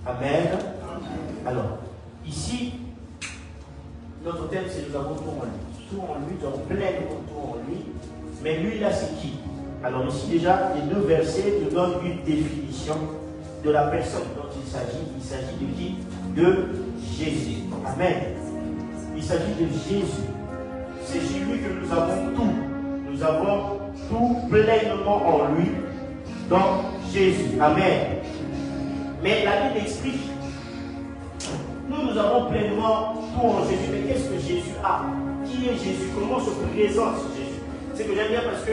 Amen. Alors, ici, notre thème, c'est nous avons tout en lui. Tout en lui, nous avons pleinement tout en lui. Mais lui, là, c'est qui? Alors ici, déjà, les deux versets nous donnent une définition de la personne dont il s'agit. Il s'agit de qui? De Jésus. Amen. Il s'agit de Jésus. C'est chez lui que nous avons tout. Nous avons tout pleinement en lui, dans Jésus. Amen. Mais la Bible explique, nous avons pleinement tout en Jésus. Mais qu'est-ce que Jésus a? Qui est Jésus? Comment se présente Jésus? C'est que j'aime bien parce que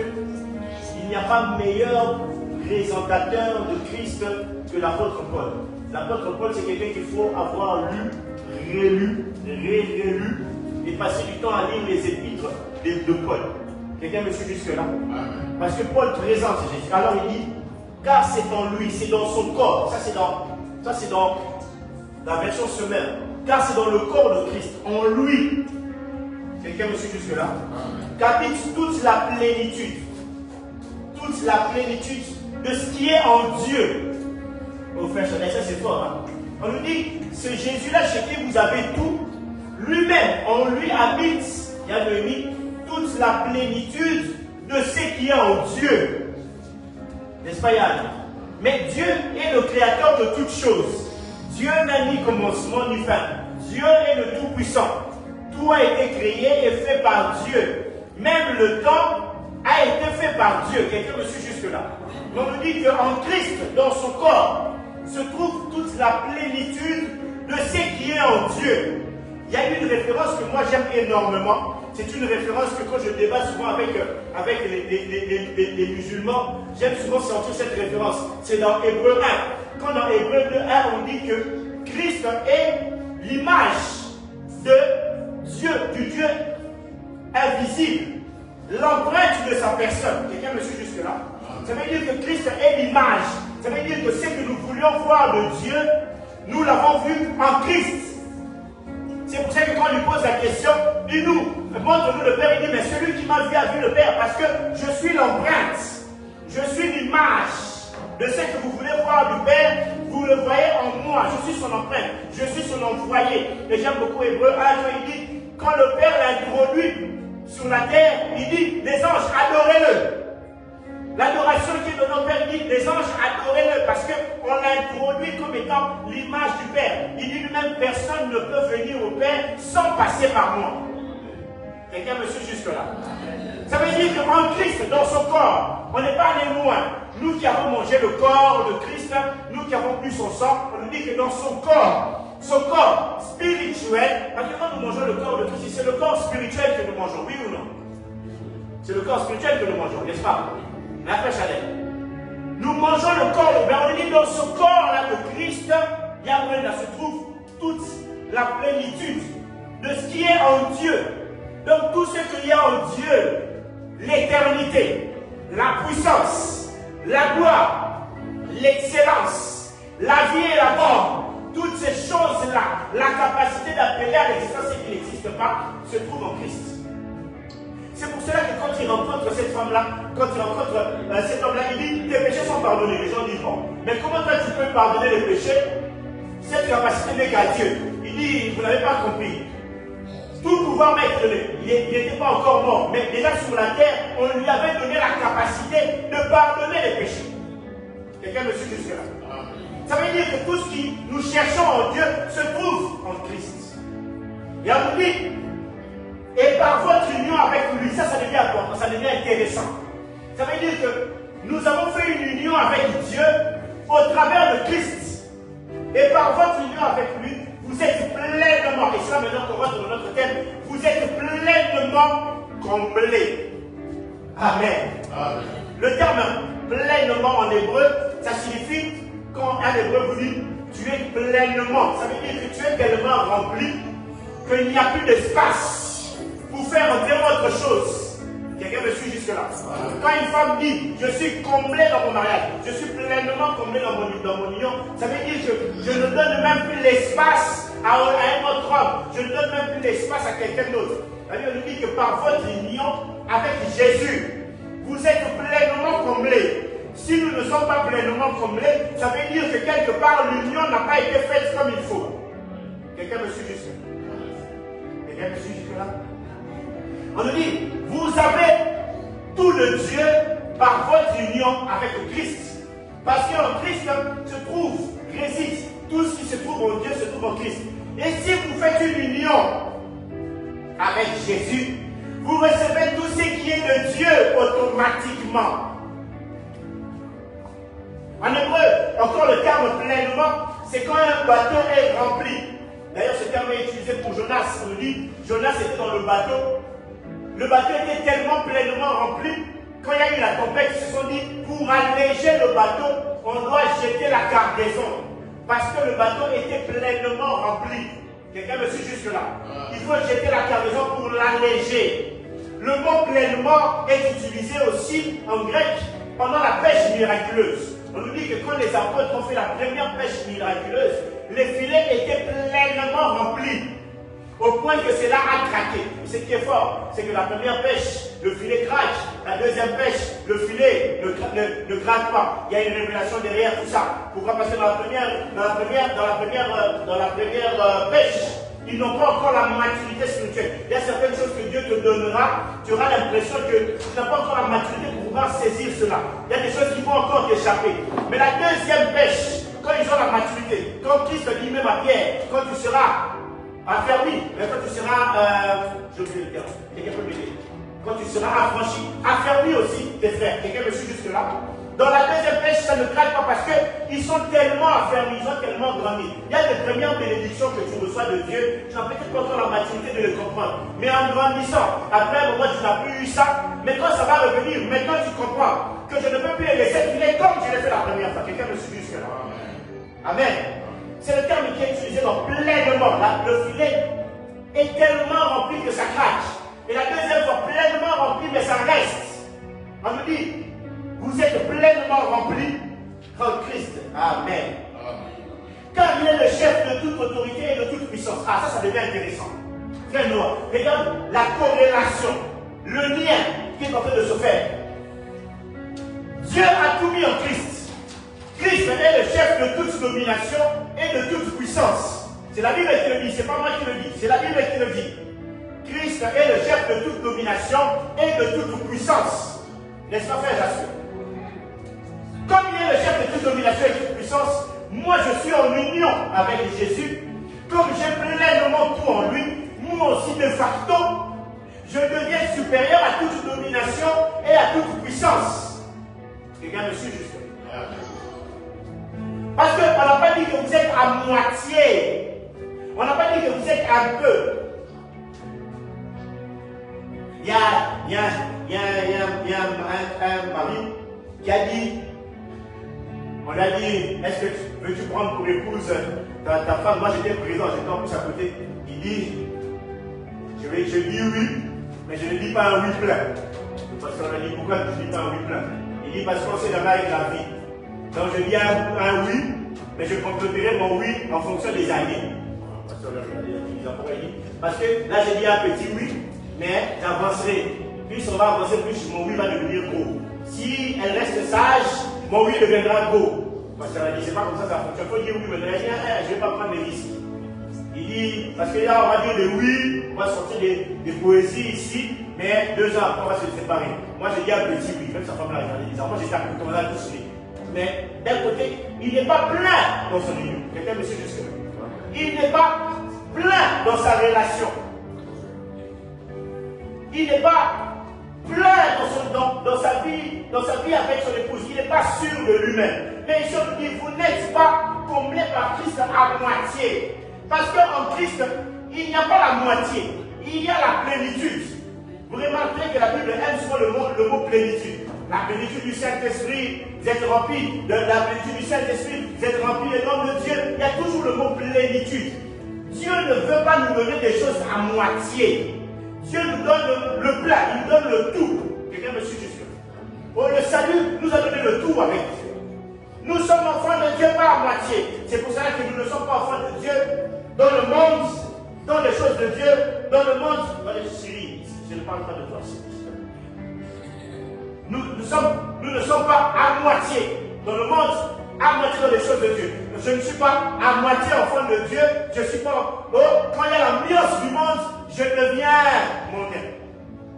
il n'y a pas meilleur présentateur de Christ que l'apôtre Paul. L'apôtre Paul, c'est quelqu'un qu'il faut avoir lu, rélu, rélu et passer du temps à lire les épîtres de Paul. Quelqu'un me suit jusque-là? Parce que Paul présente Jésus. Alors il dit, car c'est en lui, c'est dans son corps. Ça c'est dans la version semeur. Car c'est dans le corps de Christ, en lui. Quelqu'un me suit jusque-là? Qu'habite toute la plénitude. Toute la plénitude de ce qui est en Dieu. Oh frère Chanel, ça c'est fort. Hein? On nous dit, ce Jésus-là chez qui vous avez tout, lui-même, en lui habite, il y a le mythe, toute la plénitude de ce qui est en Dieu. N'est-ce pas Yann? Mais Dieu est le créateur de toutes choses. Dieu n'a ni commencement ni fin. Dieu est le Tout-Puissant. Tout a été créé et fait par Dieu. Même le temps a été fait par Dieu. Quelqu'un me suit jusque-là. On nous dit qu'en Christ, dans son corps, se trouve toute la plénitude de ce qui est en Dieu. Il y a une référence que moi j'aime énormément. C'est une référence que quand je débat souvent avec les musulmans, j'aime souvent sortir cette référence. C'est dans Hébreux 1. Quand dans Hébreux 1, on dit que Christ est l'image de Dieu, du Dieu invisible, l'empreinte de sa personne. Quelqu'un me suit jusque-là? Ça veut dire que Christ est l'image. Ça veut dire que ce que nous voulions voir de Dieu, nous l'avons vu en Christ. C'est pour ça que quand on lui pose la question, dis-nous, montre-nous le Père, il dit, mais celui qui m'a vu a vu le Père, parce que je suis l'empreinte, je suis l'image de ce que vous voulez voir du Père, vous le voyez en moi, je suis son empreinte, je suis son envoyé. Et j'aime beaucoup Hébreux 1, quand il dit, quand le Père l'introduit sur la terre, il dit, les anges, adorez-le. L'adoration qui est de nos pères, il dit, les anges, adorez-le, parce qu'on l'introduit comme étant l'image du Père. Il dit lui-même, personne ne peut venir au Père sans passer par moi. Quelqu'un me suit jusque-là? Ça veut dire qu'en Christ, dans son corps, on n'est pas allé loin. Nous qui avons mangé le corps de Christ, nous qui avons bu son sang, on nous dit que dans son corps spirituel, parce que quand nous mangeons le corps de Christ, c'est le corps spirituel que nous mangeons, oui ou non? C'est le corps spirituel que nous mangeons, n'est-ce pas? Après Chanel. Nous mangeons le corps, mais on dit dans ce corps-là de Christ, là se trouve toute la plénitude de ce qui est en Dieu. Donc tout ce qu'il y a en Dieu, l'éternité, la puissance, la gloire, l'excellence, la vie et la mort, toutes ces choses-là, la capacité d'appeler à l'existence ce qui n'existe pas, se trouve en Christ. C'est pour cela que quand il rencontre cette femme-là, quand il rencontre cet homme-là, il dit, tes péchés sont pardonnés. Les gens disent, bon, mais comment toi tu peux pardonner les péchés? Cette capacité n'est qu'à Dieu. Il dit, vous n'avez pas compris. Tout pouvoir m'être donné. Il n'était pas encore mort, mais déjà sur la terre, on lui avait donné la capacité de pardonner les péchés. Quelqu'un me suit jusque-là? Ça veut dire que tout ce que nous cherchons en Dieu se trouve en Christ. Et on nous dit, et par votre union avec lui, ça devient important, ça devient intéressant. Ça veut dire que nous avons fait une union avec Dieu au travers de Christ. Et par votre union avec lui, vous êtes pleinement, et cela maintenant qu'on rentre dans notre thème, vous êtes pleinement comblés. Amen. Amen. Le terme pleinement en hébreu, ça signifie, quand un hébreu vous dit, tu es pleinement, ça veut dire que tu es tellement rempli qu'il n'y a plus d'espace pour faire entrer autre chose. Quelqu'un me suit jusque-là. Quand une femme dit, je suis comblé dans mon mariage, je suis pleinement comblé dans mon union, ça veut dire que je ne donne même plus l'espace à un autre homme. Je ne donne même plus l'espace à quelqu'un d'autre. La Bible nous dit que par votre union avec Jésus, vous êtes pleinement comblés. Si nous ne sommes pas pleinement comblés, ça veut dire que quelque part l'union n'a pas été faite comme il faut. Quelqu'un me suit jusque-là? Quelqu'un me suit jusque-là? On nous dit, vous avez tout le Dieu par votre union avec Christ. Parce qu'en Christ réside tout ce qui se trouve en Dieu se trouve en Christ. Et si vous faites une union avec Jésus, vous recevez tout ce qui est de Dieu automatiquement. En hébreu, encore le terme pleinement, c'est quand un bateau est rempli. D'ailleurs, ce terme est utilisé pour Jonas. On nous dit, Jonas était dans le bateau. Le bateau était tellement pleinement rempli, quand il y a eu la tempête, ils se sont dit, pour alléger le bateau, on doit jeter la cargaison. Parce que le bateau était pleinement rempli. Quelqu'un me suit jusque-là? Il faut jeter la cargaison pour l'alléger. Le mot pleinement est utilisé aussi en grec pendant la pêche miraculeuse. On nous dit que quand les apôtres ont fait la première pêche miraculeuse, les filets étaient pleinement remplis. Au point que cela a craqué. Ce qui est fort, c'est que la première pêche, le filet craque. La deuxième pêche, le filet ne craque pas. Il y a une révélation derrière tout ça. Pourquoi? Parce que dans la première pêche, ils n'ont pas encore la maturité spirituelle. Il y a certaines choses que Dieu te donnera, tu auras l'impression que tu n'as pas encore la maturité pour pouvoir saisir cela. Il y a des choses qui vont encore t'échapper. Mais la deuxième pêche, quand ils ont la maturité, quand Christ dit même à Pierre, quand tu seras affermi, mais quand tu seras, je vais le terme, quelqu'un peut m'aider. Quand tu seras affranchi, affermi aussi tes frères. Quelqu'un me suit jusque là? Dans la deuxième pêche, ça ne craque pas parce qu'ils sont tellement affermis, ils ont tellement grandi. Il y a des premières bénédictions que tu reçois de Dieu, tu n'as peut-être pas encore la maturité de les comprendre. Mais en grandissant, après un moment, tu n'as plus eu ça. Mais quand ça va revenir, maintenant tu comprends que je ne peux plus les laisser filer comme je l'ai fait la première fois. Quelqu'un me suit jusque là? Amen. C'est le terme qui est utilisé dans pleinement. Le filet est tellement rempli que ça craque. Et la deuxième fois, pleinement rempli, mais ça reste. On nous dit, vous êtes pleinement rempli en Christ. Amen. Car il est le chef de toute autorité et de toute puissance. Ah, ça devient intéressant. Frère Noah, regarde la corrélation, le lien qui est en train de se faire. Dieu a tout mis en Christ. Christ est le chef de toute domination et de toute puissance. C'est la Bible qui le dit, c'est pas moi qui le dis, c'est la Bible qui le dit. Christ est le chef de toute domination et de toute puissance. N'est-ce pas, frère Jasper? Comme il est le chef de toute domination et de toute puissance, moi je suis en union avec Jésus. Comme j'ai pleinement tout en lui, moi aussi de facto, je deviens supérieur à toute domination et à toute puissance. Quelqu'un me suit jusque là? Parce qu'on n'a pas dit que vous êtes à moitié. On n'a pas dit que vous êtes un peu. Il y a un mari qui a dit, on a dit, est-ce que veux-tu prendre pour épouse ta femme? Moi j'étais présent, j'étais en plus à côté. Il dit, je dis oui, mais je ne dis pas un oui plein. Parce qu'on a dit, pourquoi tu ne dis pas un oui plein? Il dit, parce qu'on sait jamais avec la vie. Donc je dis un oui, mais je compléterai mon oui en fonction des années. Parce que là j'ai dit un petit oui, mais j'avancerai. Plus on va avancer, plus mon oui va devenir gros. Si elle reste sage, mon oui deviendra gros. Parce qu'elle a dit, c'est pas comme ça ça fonctionne. Il faut dire oui, mais elle dit, je ne vais pas prendre des risques. Il dit, parce que là on va dire des oui, on va sortir des poésies ici, mais 2 ans après on va se séparer. Moi j'ai dit un petit oui, même sa femme l'a regardé, moi j'étais à côté, on a tous oui. Mais d'un côté, il n'est pas plein dans son union. Quelqu'un me suit jusque-là? Il n'est pas plein dans sa relation. Il n'est pas plein dans sa vie avec son épouse. Il n'est pas sûr de lui-même. Mais il se dit, vous n'êtes pas comblé par Christ à moitié. Parce qu'en Christ, il n'y a pas la moitié. Il y a la plénitude. Vous remarquez que la Bible aime souvent le mot plénitude. La plénitude du Saint-Esprit, vous êtes remplis de la plénitude du Saint-Esprit, vous êtes remplis des noms de Dieu. Il y a toujours le mot plénitude. Dieu ne veut pas nous donner des choses à moitié. Dieu nous donne le plat, il nous donne le tout. Quelqu'un me suit jusque-là? Oh, le salut nous a donné le tout avec Dieu. Nous sommes enfants de Dieu pas à moitié. C'est pour cela que nous ne sommes pas enfants de Dieu dans le monde, dans les choses de Dieu, dans le monde. Syrie, je ne parle pas de toi, Syrie. Nous ne sommes pas à moitié dans le monde, à moitié dans les choses de Dieu. Je ne suis pas à moitié enfant de Dieu. Je suis pas. Oh, quand il y a l'ambiance du monde, je deviens mondain.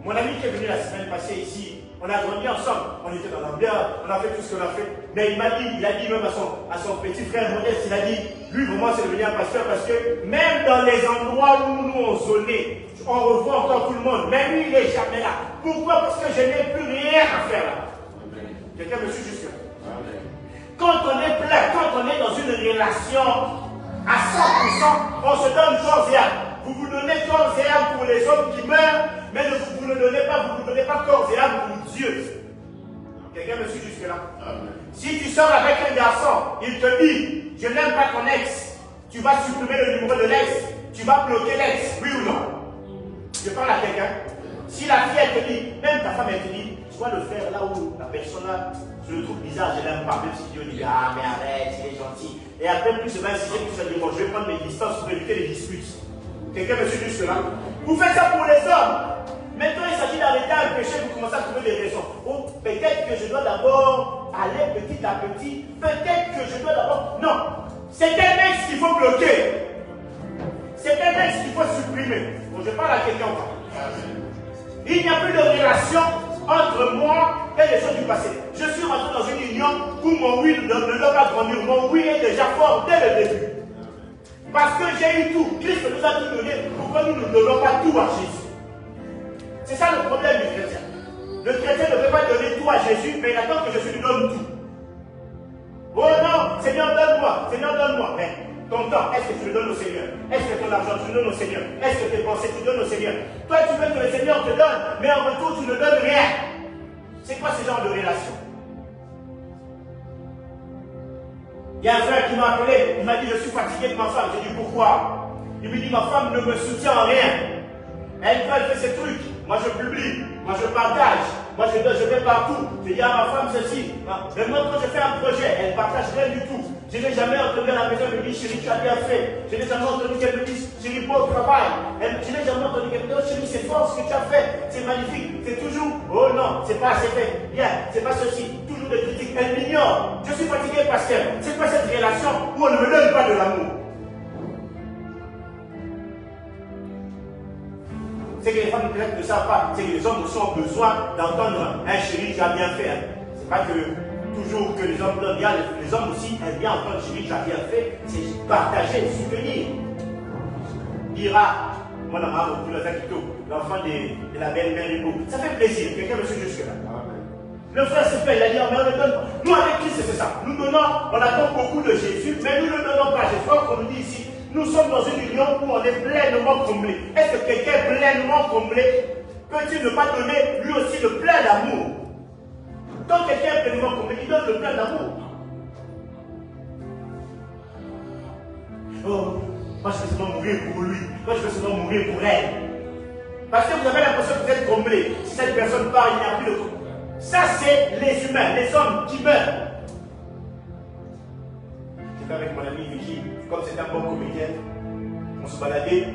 Mon ami qui est venu la semaine passée ici, on a grandi ensemble, on était dans l'ambiance, on a fait tout ce qu'on a fait. Mais il a dit même à son petit frère Modeste, il a dit, lui vraiment c'est devenu un pasteur parce que même dans les endroits où nous on zonait, on revoit encore tout le monde, mais lui il n'est jamais là. Pourquoi? Parce que je n'ai plus rien à faire là. Quelqu'un me suit jusque là. Quand on est plein, quand on est dans une relation à 100%, on se donne corps et âme. Vous vous donnez corps et âme pour les hommes qui meurent, mais vous ne donnez pas corps et âme pour Dieu. Quelqu'un me suit jusque là? Si tu sors avec un garçon, il te dit, je n'aime pas ton ex, tu vas supprimer le numéro de l'ex, tu vas bloquer l'ex, oui ou non? Je parle à quelqu'un. Si la fille elle te dit, même ta femme elle te dit, tu vas le faire là où la personne là, je le trouve bizarre, je l'aime pas, même si Dieu dit, ah mais arrête, il est gentil. Et après plus de 26 ans, tu vas dire, bon, je vais prendre mes distances pour éviter les disputes. Quelqu'un me suit jusque là? Vous faites ça pour les hommes. Maintenant, il s'agit d'arrêter un péché, vous commencez à trouver des raisons. Oh, peut-être que je dois d'abord aller petit à petit. Peut-être que je dois d'abord. Non, c'est un ex qu'il faut bloquer. C'est un ex qu'il faut supprimer. Bon, je parle à quelqu'un. Il n'y a plus de relation entre moi et les choses du passé. Je suis rentré dans une union où mon oui ne doit pas grandir. Mon oui est déjà fort dès le début. Parce que j'ai eu tout. Christ nous a tout donné. Pourquoi nous ne donnons pas tout à Jésus? C'est ça le problème du chrétien. Le chrétien ne peut pas donner tout à Jésus, mais il attend que Jésus lui donne tout. Oh non, Seigneur, donne-moi. Seigneur, donne-moi. Mais ton temps, est-ce que tu le donnes au Seigneur? Est-ce que ton argent, tu le donnes au Seigneur? Est-ce que tes pensées, tu le donnes au Seigneur? Toi, tu veux que le Seigneur te donne, mais en retour, tu ne donnes rien. C'est quoi ce genre de relation? Il y a un frère qui m'a appelé, il m'a dit, je suis fatigué de ma femme. J'ai dit, pourquoi? Il me dit, ma femme ne me soutient en rien. Elle fait ses trucs. Moi, je publie. Moi, je partage. Moi, je vais partout. Je dis à ma femme ceci. Mais moi, quand je fais un projet, elle ne partage rien du tout. Je n'ai jamais entendu à la maison, elle me dit, chérie, tu as bien fait. Je n'ai jamais entendu qu'elle me dise, chérie, beau travail. Je n'ai jamais entendu qu'elle me dise, oh, chérie, c'est fort ce que tu as fait. C'est magnifique. C'est toujours, oh non, c'est pas assez fait. Bien, c'est pas ceci. Toujours des critiques. Elle m'ignore. Je suis fatigué, pasteur. C'est quoi cette relation où on ne me donne pas de l'amour? C'est que les femmes peut-être ne savent pas, c'est que les hommes aussi ont besoin d'entendre un chéri, tu as bien fait. C'est pas que toujours que les hommes donnent bien, les hommes aussi aiment bien entendre chéri, tu as bien fait. C'est partager, soutenir. Dira, moi la maman, l'enfant de la belle-mère Rico. Ça fait plaisir, quelqu'un me suit jusque-là. Le frère se fait, il a dit, mais on ne donne pas. Nous avec Christ, c'est ça. Nous donnons, on attend beaucoup de Jésus, mais nous ne donnons pas. Je crois qu'on nous dit ici. Nous sommes dans une union où on est pleinement comblé. Est-ce que quelqu'un est pleinement comblé peut-il ne pas donner lui aussi le plein d'amour? Quand quelqu'un est pleinement comblé, il donne le plein d'amour. Oh, moi je vais seulement mourir pour lui. Moi je vais seulement mourir pour elle. Parce que vous avez l'impression que vous êtes comblé. Si cette personne part, il n'y a plus de comblé. Ça c'est les humains, les hommes qui meurent. Avec mon ami Vicky, comme c'est un bon comédien, on se baladait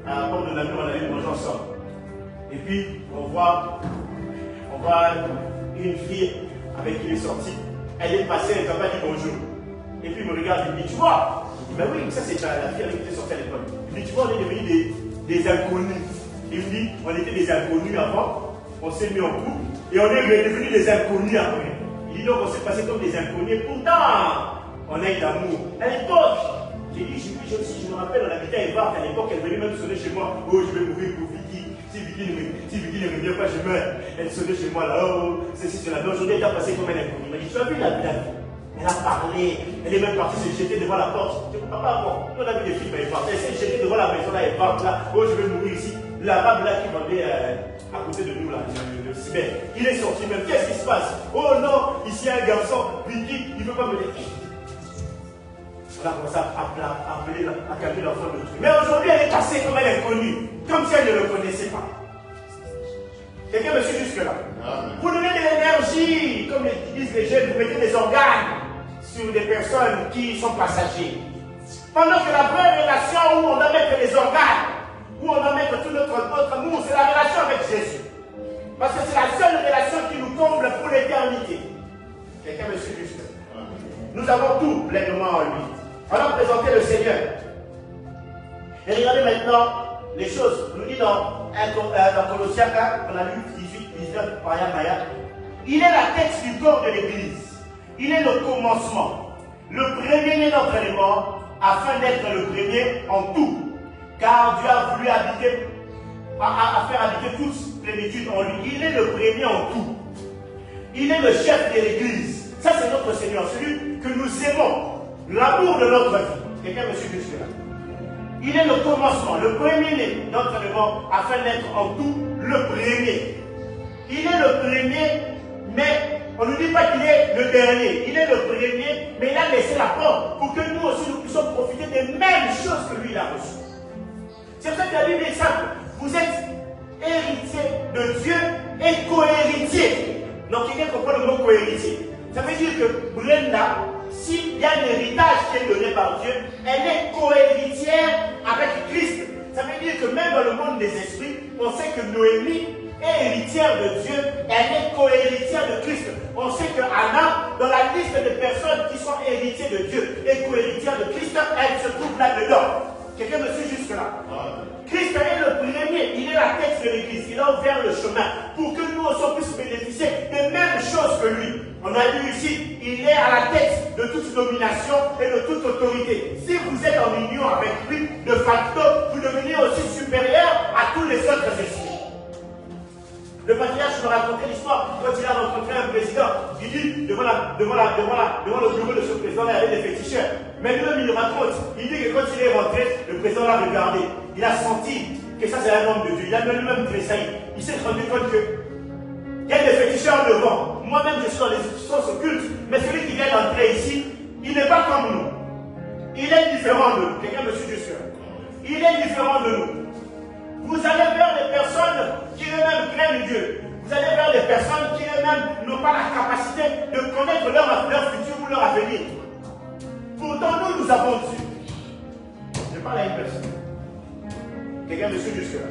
à la porte de la nuit, on allait manger ensemble. Et puis, on voit une fille avec qui il est sorti. Elle est passée, elle ne t'a pas dit bonjour. Et puis, il me regarde, il me dit, tu vois? Je dis, ben oui, ça c'est la fille avec qui il est sorti à l'école. Il me dit, tu vois, on est devenus des inconnus. Il me dit, on était des inconnus avant, on s'est mis en couple, et on est devenus des inconnus après. Il dit, donc on s'est passé comme des inconnus. Pourtant, on a eu l'amour. À l'époque, j'ai dit, je me rappelle, on habitait à Evart, à l'époque, elle venait même sonner chez moi. Oh, je vais mourir pour Vicky. Si Vicky ne me vient pas, je meurs. Elle sonnait chez moi là. Oh, ceci, cela. Mais aujourd'hui, elle a passé comme elle est connue. Elle m'a dit, tu as vu la vie? Elle a parlé. Elle est même partie se jeter devant la porte. Je ne dis, papa, bon, on a vu des films à Evart. Elle s'est jetée devant la maison là, Evart là. Oh, je vais mourir ici. L'arabe là qui vendait à côté de nous là, le cyber. Il est sorti même. Qu'est-ce qui se passe? Oh non, ici il y a un garçon, Vicky, il ne veut pas me dire. On a commencé à calmer l'enfant de truc. Mais aujourd'hui, elle est cassée comme elle est connue, comme si elle ne le connaissait pas. Quelqu'un me suit jusque-là? Vous donnez de l'énergie, comme disent les jeunes, vous mettez des organes sur des personnes qui sont passagers. Pendant que la vraie relation où on doit mettre les organes, où on doit mettre tout notre amour, c'est la relation avec Jésus. Parce que c'est la seule relation qui nous comble pour l'éternité. Quelqu'un me suit juste. Nous avons tout pleinement en lui. On a présenté le Seigneur. Et regardez maintenant les choses. On nous dit dans Colossiens 4, on a lu 18, 19, Maya. Il est la tête du corps de l'Église. Il est le commencement, le premier-né d'entre les morts, afin d'être le premier en tout. Car Dieu a voulu habiter, à faire habiter toute plénitude en lui. Il est le premier en tout. Il est le chef de l'Église. Ça, c'est notre Seigneur, celui que nous aimons, l'amour de notre vie. Quelqu'un me suit jusque-là. Il est le commencement, le premier-né d'entre les morts, afin d'être en tout le premier. Il est le premier, mais on ne nous dit pas qu'il est le dernier. Il est le premier, mais il a laissé la porte pour que nous aussi nous puissions profiter des mêmes choses que lui il a reçues. C'est pour ça que la Bible est simple. Vous êtes héritier de Dieu et co-héritier. Donc quelqu'un comprend le mot co-héritier. Ça veut dire que Brenda, s'il y a un héritage qui est donné par Dieu, elle est co-héritière avec Christ. Ça veut dire que même dans le monde des esprits, on sait que Noémie est héritière de Dieu, elle est co-héritière de Christ. On sait que Anna, dans la liste des personnes qui sont héritiers de Dieu et co-héritières de Christ, elle se trouve là-dedans. Quelqu'un me suit jusque-là? Christ est le premier, il est la tête de l'Église, il a ouvert le chemin pour que nous aussi puissions bénéficier des mêmes choses que lui. On a lu ici, il est à la tête de toute domination et de toute autorité. Si vous êtes en union avec lui, de facto, vous devenez aussi supérieur à tous les autres esprits. Le patriarche me racontait l'histoire quand il a rencontré un président. Il dit, devant le bureau de ce président, il y avait des féticheurs. Mais lui-même, il le raconte. Il dit que quand il est rentré, le président l'a regardé. Il a senti que ça, c'est un homme de Dieu. Il a lui-même tressailli. Il s'est rendu compte que il y a des féticheurs devant. Moi-même, je suis dans les institutions occultes. Mais celui qui vient d'entrer ici, il n'est pas comme nous. Il est différent de nous. Quelqu'un me suit jusque là. Il est différent de nous. Vous allez vers des personnes qui eux-mêmes craignent Dieu. Vous allez vers des personnes qui eux-mêmes n'ont pas la capacité de connaître leur futur ou leur avenir. Pourtant, nous avons Dieu. Je parle à une personne. Quelqu'un me suit jusque-là.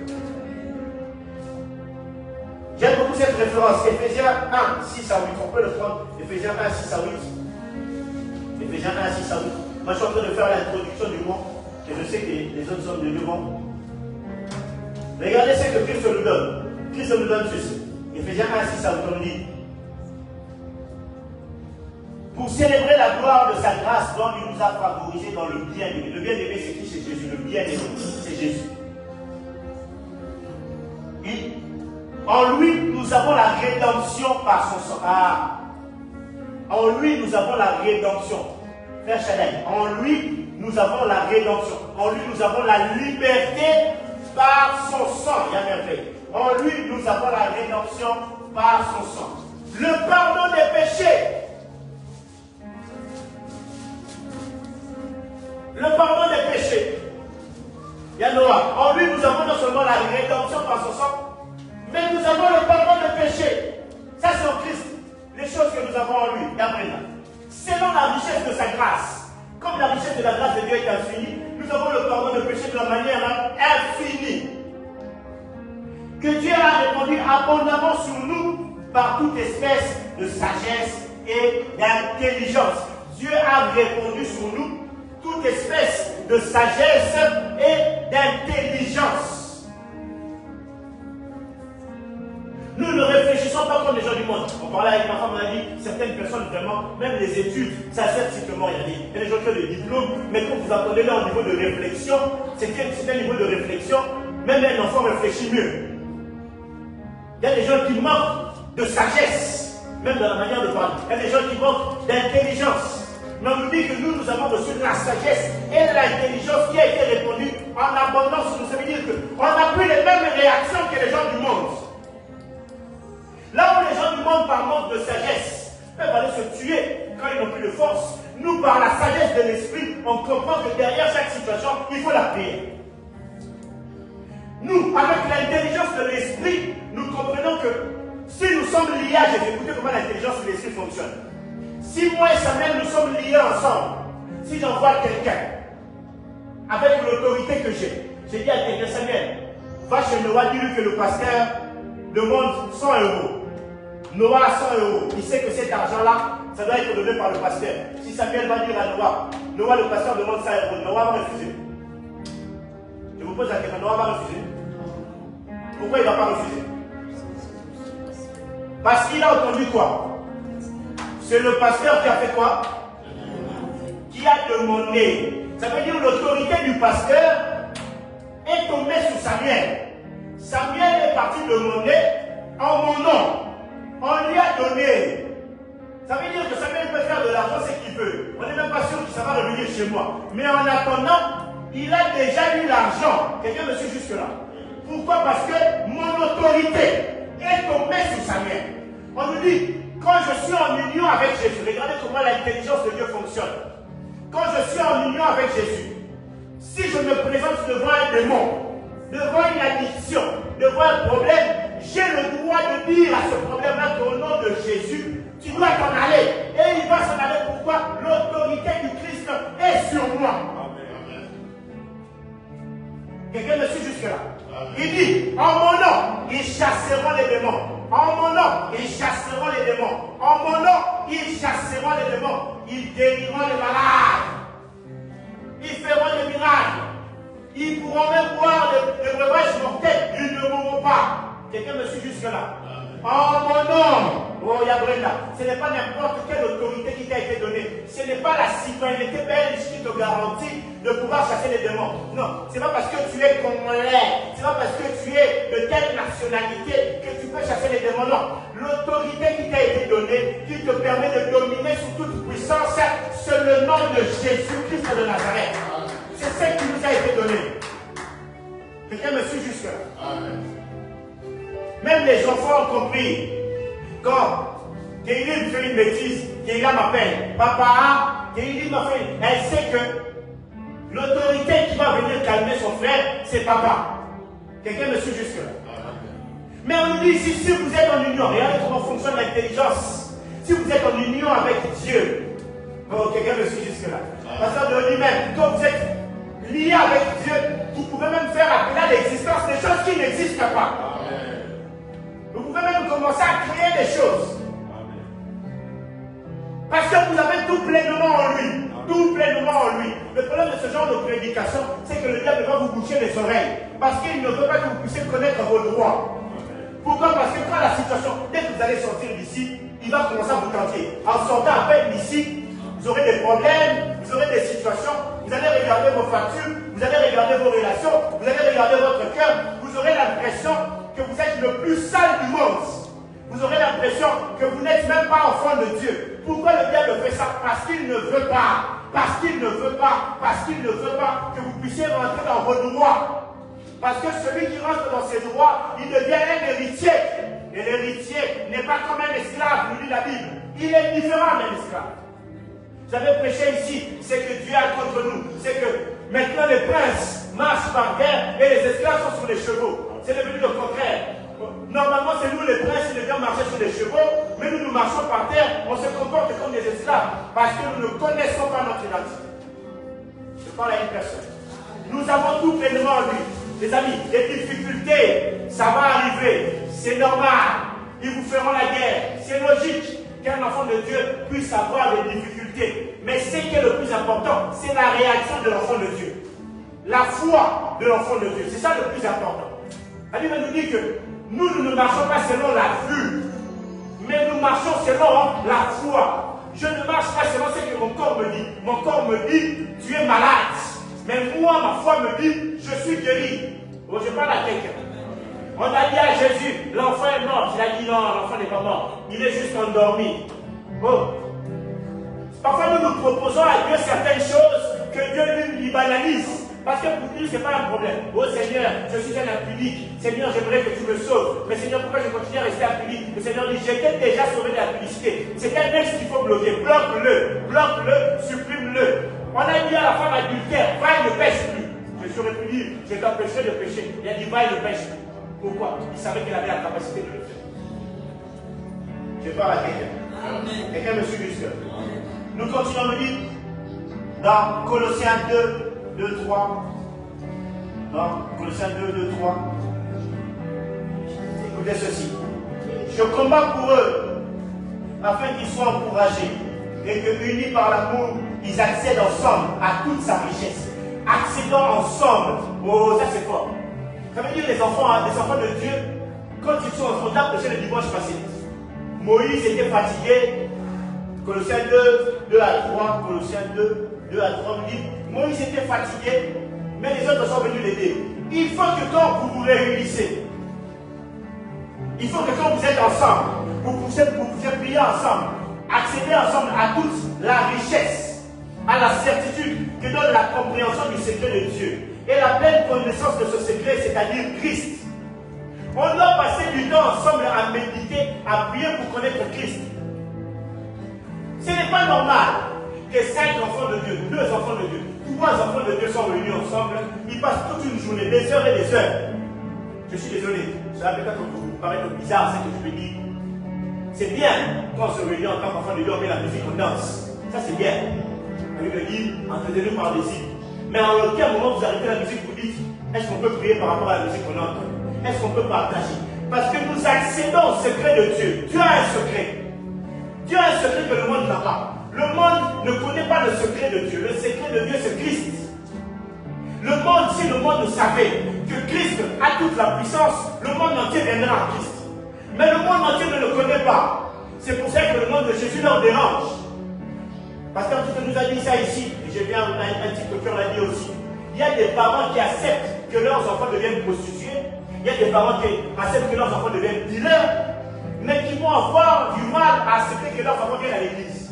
J'aime beaucoup cette référence. Éphésiens 1, 6 à 8. On peut le prendre. Éphésiens 1, 6 à 8. Éphésiens 1, 6 à 8. Moi, je suis en train de faire l'introduction du mot. Et je sais que les autres hommes de Dieu vont. Regardez ce que Christ nous donne. Christ nous donne ceci. Éphésiens 1, 6 à 8, on dit. Pour célébrer la gloire de sa grâce dont il nous a favorisé dans le bien-aimé. Le bien-aimé, c'est qui? C'est Jésus. Le bien-aimé, c'est Jésus. En lui, nous avons la rédemption par son sang. Ah. En lui, nous avons la rédemption. Frère Chanel, en lui, nous avons la rédemption. En lui, nous avons la liberté par son sang. Il y a merveille. En lui, nous avons la rédemption par son sang. Le pardon des péchés. Le pardon des péchés. Il y a Noah. En lui, nous avons non seulement la rédemption par son sang, mais nous avons le pardon des péchés. Ça, c'est en Christ. Les choses que nous avons en lui. Selon la richesse de sa grâce. Comme la richesse de la grâce de Dieu est infinie, nous avons le pardon des péchés de la manière infinie. Que Dieu a répandu abondamment sur nous par toute espèce de sagesse et d'intelligence. Dieu a répandu sur nous toute espèce de sagesse et d'intelligence. Nous ne réfléchissons pas comme les gens du monde. On parlait avec ma femme, on a dit, certaines personnes vraiment, même les études, ça sert strictement. Il y a des gens qui ont des diplômes, mais quand vous attendez là au niveau de réflexion, c'est un niveau de réflexion, même un enfant réfléchit mieux. Il y a des gens qui manquent de sagesse, même dans la manière de parler. Il y a des gens qui manquent d'intelligence. Mais on nous dit que nous avons reçu la sagesse et l'intelligence qui a été répandue en abondance. Ça veut dire qu'on n'a plus les mêmes réactions que les gens du monde. Là où les gens du monde, par manque de sagesse, peuvent aller se tuer quand ils n'ont plus de force, nous, par la sagesse de l'esprit, on comprend que derrière chaque situation, il faut la prière. Nous, avec l'intelligence de l'esprit, nous comprenons que si nous sommes liés à Jésus, écoutez comment l'intelligence de l'esprit fonctionne. Si moi et Samuel, nous sommes liés ensemble, si j'envoie quelqu'un, avec l'autorité que j'ai dit à quelqu'un, Samuel, va chez Noah, dis-lui que le pasteur demande 100 euros. Noah a 100 euros. Il sait que cet argent-là, ça doit être donné par le pasteur. Si Samuel va dire à Noah, Noah le pasteur demande 100 euros, Noah va refuser. Je vous pose la question, Noah va refuser. Pourquoi il ne va pas refuser? Parce qu'il a entendu quoi? C'est le pasteur qui a fait quoi? Qui a demandé. Ça veut dire l'autorité du pasteur est tombée sur Samuel. Samuel est parti demander en mon nom. On lui a donné. Ça veut dire que Samuel peut faire de l'argent ce qu'il veut. On n'est même pas sûr que ça va revenir chez moi. Mais en attendant, il a déjà eu l'argent. Quelqu'un me suit jusque-là. Pourquoi? Parce que mon autorité est tombée sur Samuel. On nous dit, quand je suis en union avec Jésus, regardez comment l'intelligence de Dieu fonctionne. Quand je suis en union avec Jésus, si je me présente devant un démon, devant une addiction, devant un problème, j'ai le droit de dire à ce problème-là qu'au nom de Jésus, tu dois t'en aller. Et il va s'en aller. Pourquoi? L'autorité du Christ est sur moi. Quelqu'un me suit jusque-là? Il dit, en mon nom, ils chasseront les démons. En mon nom, ils chasseront les démons. En mon nom, ils chasseront les démons. Ils guériront les malades. Ils feront des miracles. Ils pourront même boire des breuvages mortels. Ils ne mourront pas. Quelqu'un me suit jusque-là? En mon nom. Oh, Yabrenda, ce n'est pas n'importe quelle autorité qui t'a été donnée. Ce n'est pas la citoyenneté belge qui te garantit de pouvoir chasser les démons. Non, ce n'est pas parce que tu es congolais, ce n'est pas parce que tu es de telle nationalité que tu peux chasser les démons. Non, l'autorité qui t'a été donnée, qui te permet de dominer sous toute puissance, c'est le nom de Jésus-Christ de Nazareth. C'est ce qui nous a été donné. Quelqu'un me suit jusque-là? Même les enfants ont compris. Quand Kéline fait une bêtise, Kéline m'appelle. Papa, Kéline m'a fait. Elle sait que l'autorité qui va venir calmer son frère, c'est papa. Quelqu'un me suit jusque-là? Mais on nous dit ici, si vous êtes en union, regardez comment fonctionne l'intelligence. Si vous êtes en union avec Dieu, oh, quelqu'un me suit jusque-là? Parce que lui-même, quand vous êtes lié avec Dieu, vous pouvez même faire appel à l'existence des choses qui n'existent pas. Vous pouvez même commencer à créer des choses. Parce que vous avez tout pleinement en lui. Tout pleinement en lui. Le problème de ce genre de prédication, c'est que le diable va vous boucher les oreilles. Parce qu'il ne veut pas que vous puissiez connaître vos droits. Pourquoi? Parce que quand la situation, dès que vous allez sortir d'ici, il va commencer à vous tenter. En sortant à peine d'ici, vous aurez des problèmes, vous aurez des situations, vous allez regarder vos factures, vous allez regarder vos relations, vous allez regarder votre cœur, vous aurez l'impression que vous êtes le plus sale du monde. Vous aurez l'impression que vous n'êtes même pas enfant de Dieu. Pourquoi le diable fait ça? Parce qu'il ne veut pas. Parce qu'il ne veut pas. Parce qu'il ne veut pas que vous puissiez rentrer dans vos droits. Parce que celui qui rentre dans ses droits, il devient un héritier. Et l'héritier n'est pas comme un esclave, nous dit la Bible. Il est différent d'un esclave. J'avais prêché ici, c'est que Dieu a contre nous. C'est que maintenant les princes marchent par terre et les esclaves sont sur les chevaux. C'est devenu le contraire. Normalement, c'est nous les princes qui devons marcher sur les chevaux, mais nous marchons par terre, on se comporte comme des esclaves parce que nous ne connaissons pas notre identité. Je parle à une personne. Nous avons tout pleinement en lui. Les amis, les difficultés, ça va arriver. C'est normal. Ils vous feront la guerre. C'est logique qu'un enfant de Dieu puisse avoir des difficultés. Mais ce qui est le plus important, c'est la réaction de l'enfant de Dieu. La foi de l'enfant de Dieu. C'est ça le plus important. La Bible nous dit que nous ne marchons pas selon la vue, mais nous marchons selon la foi. Je ne marche pas selon ce que mon corps me dit. Mon corps me dit, tu es malade. Mais moi, ma foi me dit, je suis guéri. Bon, je parle à quelqu'un. On a dit à Jésus, l'enfant est mort. Il a dit non, l'enfant n'est pas mort. Il est juste endormi. Oh. Parfois, nous proposons à Dieu certaines choses que Dieu lui banalise. Parce que pour lui, ce n'est pas un problème. Oh Seigneur, je suis un impudique. Seigneur, j'aimerais que tu me sauves. Mais Seigneur, pourquoi je continue à rester impudique? Le Seigneur dit, j'étais déjà sauvé de la publicité. C'est un ex qu'il faut bloquer. Bloque-le, supprime-le. On a dit à la femme adultère, va et ne pêche plus. Je suis pu dire, je t'empêcherai de pécher. Il a dit, va et ne pêche plus. Pourquoi? Il savait qu'il avait la capacité de le faire. Je parle à quelqu'un. Quelqu'un me suit jusque. Nous continuons à me dire, dans Colossiens 2, 3. Non, Colossiens 2, 3. Écoutez ceci. Je combats pour eux afin qu'ils soient encouragés et que, unis par l'amour, ils accèdent ensemble à toute sa richesse. Accédant ensemble. Oh, ça c'est fort. Ça veut dire les enfants de Dieu, quand ils sont en contact, c'est le dimanche passé. Moïse était fatigué. Colossiens 2 à 3, Colossiens 2 à 3 nous dit, Moïse était fatigué, mais les autres sont venus l'aider. Il faut que quand vous vous réunissez, il faut que quand vous êtes ensemble, vous pouvez prier ensemble, accéder ensemble à toute la richesse, à la certitude que donne la compréhension du secret de Dieu et la pleine connaissance de ce secret, c'est-à-dire Christ. On doit passer du temps ensemble à méditer, à prier pour connaître Christ. Ce n'est pas normal que 5 enfants de Dieu, 2 enfants de Dieu, 3 enfants de Dieu sont réunis ensemble, ils passent toute une journée, des heures et des heures. Je suis désolé, ça va peut-être vous paraître bizarre ce que je veux dire. C'est bien quand on se réunit en tant qu'enfant de Dieu, on met la musique, on danse. Ça c'est bien. Avec le livre, entretenu par les îles. Mais en aucun moment vous arrêtez la musique, vous dites, est-ce qu'on peut prier par rapport à la musique qu'on entend? Est-ce qu'on peut partager? Parce que nous accédons au secret de Dieu. Dieu a un secret. Dieu a un secret que le monde n'a pas. Le monde ne connaît pas le secret de Dieu. Le secret de Dieu, c'est Christ. Le monde, si le monde savait que Christ a toute la puissance, le monde entier viendra à Christ. Mais le monde entier ne le connaît pas. C'est pour ça que le nom de Jésus leur dérange. Parce qu'un petit peu nous a dit ça ici, et je viens un petit peu cœur l'a dit aussi. Il y a des parents qui acceptent que leurs enfants deviennent prostitués. Il y a des parents qui acceptent que leurs enfants deviennent dealers, mais qui vont avoir du mal à accepter que leurs enfants viennent à l'église.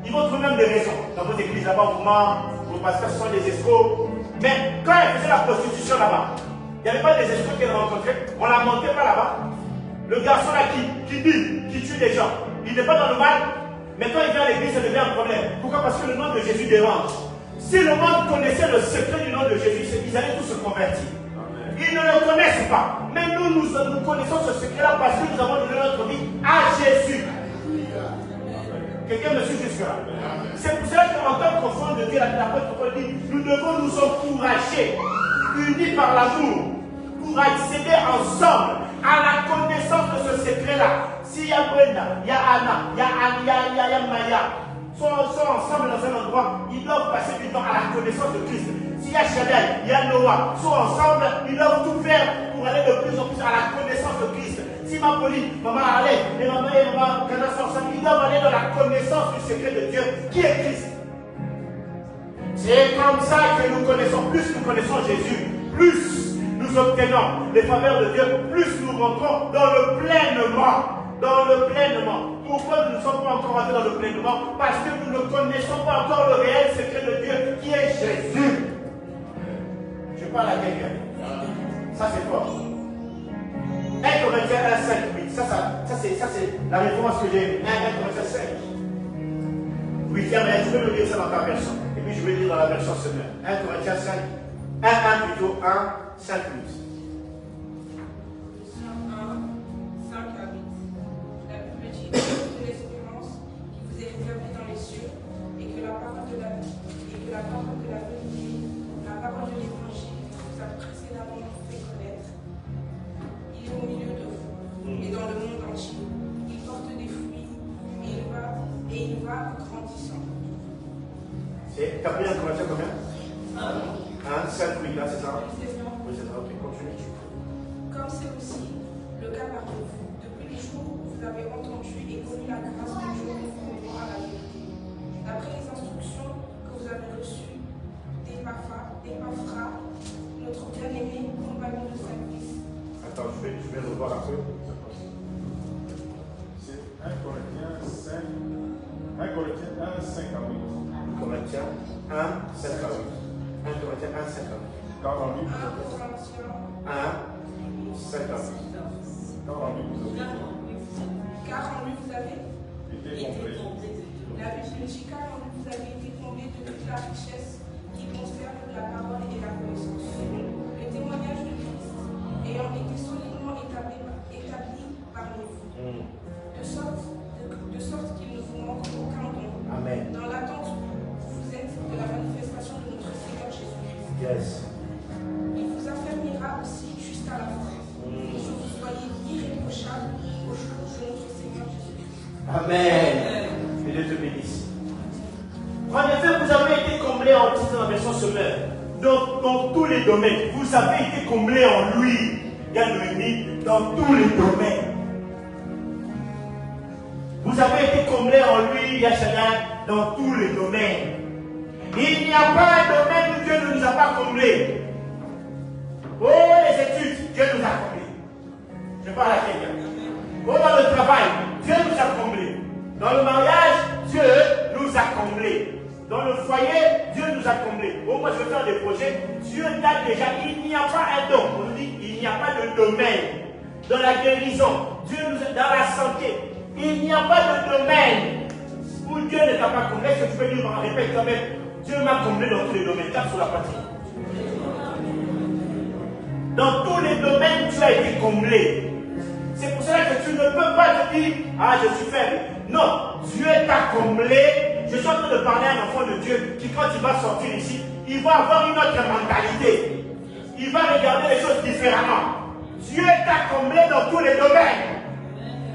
Ils vont trouver même des raisons. Dans votre église là-bas, vos pasteurs sont des escrocs. Mais quand elle faisait la prostitution là-bas, il n'y avait pas des escrocs qu'elle rencontrait. On ne la montait pas là-bas. Le garçon là qui dit, qui tue des gens, il n'est pas dans le mal. Mais quand il vient à l'église, ça devient un problème. Pourquoi? Parce que le nom de Jésus dérange. Si le monde connaissait le secret du nom de Jésus, ils allaient tous se convertir. Ils ne le connaissent pas. Mais nous connaissons ce secret-là parce que nous avons donné notre vie à Jésus. Quelqu'un me suit jusque-là? C'est pour cela qu'en tant qu'enfant de Dieu, l'apôtre Paul dit, nous devons nous encourager, unis par l'amour, pour accéder ensemble à la connaissance de ce secret-là. S'il y a Brenda, il y a Anna, il y a Anne, il y a Maya, sont ensemble dans un endroit, ils doivent passer du temps à la connaissance de Christ. S'il y a Chanel, il y a Noah, sont ensemble, ils doivent tout faire pour aller de plus en plus à la connaissance de Christ. Si ma Pauline, maman Arlette et maman Cana sont ensemble, ils doivent aller dans la connaissance du secret de Dieu, qui est Christ. C'est comme ça que nous connaissons, plus nous connaissons Jésus, plus nous obtenons les faveurs de Dieu, plus nous rentrons dans le pleinement. Dans le pleinement. Pourquoi nous ne sommes pas encore entrés dans le pleinement? Parce que nous ne connaissons pas encore le réel secret de Dieu qui est Jésus. Je parle à quelqu'un. Ça c'est fort. 1 Corinthiens 1, 5, 8. Ça c'est la référence que j'ai. 1 Corinthiens 5. Oui, tiens, mais tu peux me lire ça dans ta version. Et puis je vais lire dans la version semaine. 1 Corinthiens 5. 1 plutôt 1, 5, 8. De l'espérance qui vous est réservée dans les cieux, et que la parole de la vérité, la parole de l'évangile vous a précédemment fait connaître. Il est au milieu de vous et dans le monde entier. Il porte des fruits et il va grandissant. C'est Gabriel Corinthiens combien? 1, 5, 8, là c'est ça? Oui, c'est ça, ok, continue. Comme c'est aussi le cas parmi vous, depuis les jours où vous avez entendu et connu la grâce de Dieu conformément à la vérité. D'après les instructions que vous avez reçues d'Épaphras, notre bien-aimé compagnon de service. Attends, je vais revoir un peu. C'est 1 Corinthiens 5. 1 Corinthiens 1, 5 à 8. Corinthiens 1, 5 à 8. 1 Corinthiens 1, 5 à 8. Car en lui, 1 Corinthiens 1, 5 à 8. Car en lui vous avez été complet. La Bible dit car en lui vous avez été comblés de toute la richesse qui concerne la parole et la connaissance. Le témoignage de Christ ayant été solidement établi parmi vous, de sorte qu'il ne vous manque aucun don. Amen. Dans l'attente vous êtes de la manifestation de notre Seigneur Jésus-Christ. Yes. Il vous affermira aussi jusqu'à la fin. Je Amen. Que Dieu te bénisse. En effet, vous avez été comblés en disant la version semeur. Dans tous les domaines, vous avez été comblés en lui. Il y a le ennemi dans tous les domaines. Vous avez été comblés en lui, Yahshua, dans tous les domaines. Il n'y a pas un domaine où Dieu ne nous a pas comblés. Oh, les études, Dieu nous a comblés. Je parle à quelqu'un. Oh, dans le travail, Dieu nous a comblés. Dans le mariage, Dieu nous a comblés. Dans le foyer, Dieu nous a comblés. Oh, moi je veux faire des projets. Dieu l'a déjà. Il n'y a pas un don. On nous dit il n'y a pas de domaine. Dans la guérison, Dieu nous a, dans la santé, il n'y a pas de domaine où Dieu ne t'a pas comblé. Est-ce que tu peux dire, répète quand même, Dieu m'a comblé dans tous les domaines. Tape sur la partie. Dans tous les domaines, tu as été comblé. C'est pour cela que tu ne peux pas te dire, ah, je suis faible. Non, Dieu t'a comblé. Je suis en train de parler à un enfant de Dieu qui, quand il va sortir ici, il va avoir une autre mentalité. Il va regarder les choses différemment. Dieu t'a comblé dans tous les domaines.